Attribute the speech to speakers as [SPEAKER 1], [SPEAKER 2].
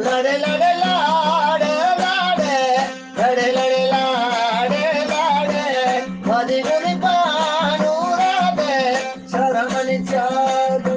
[SPEAKER 1] लड़े लड़े लाड़े लाड़े लड़े लड़े लाड़े लाड़े मदी मुनि पानू राधे शरमनि चाद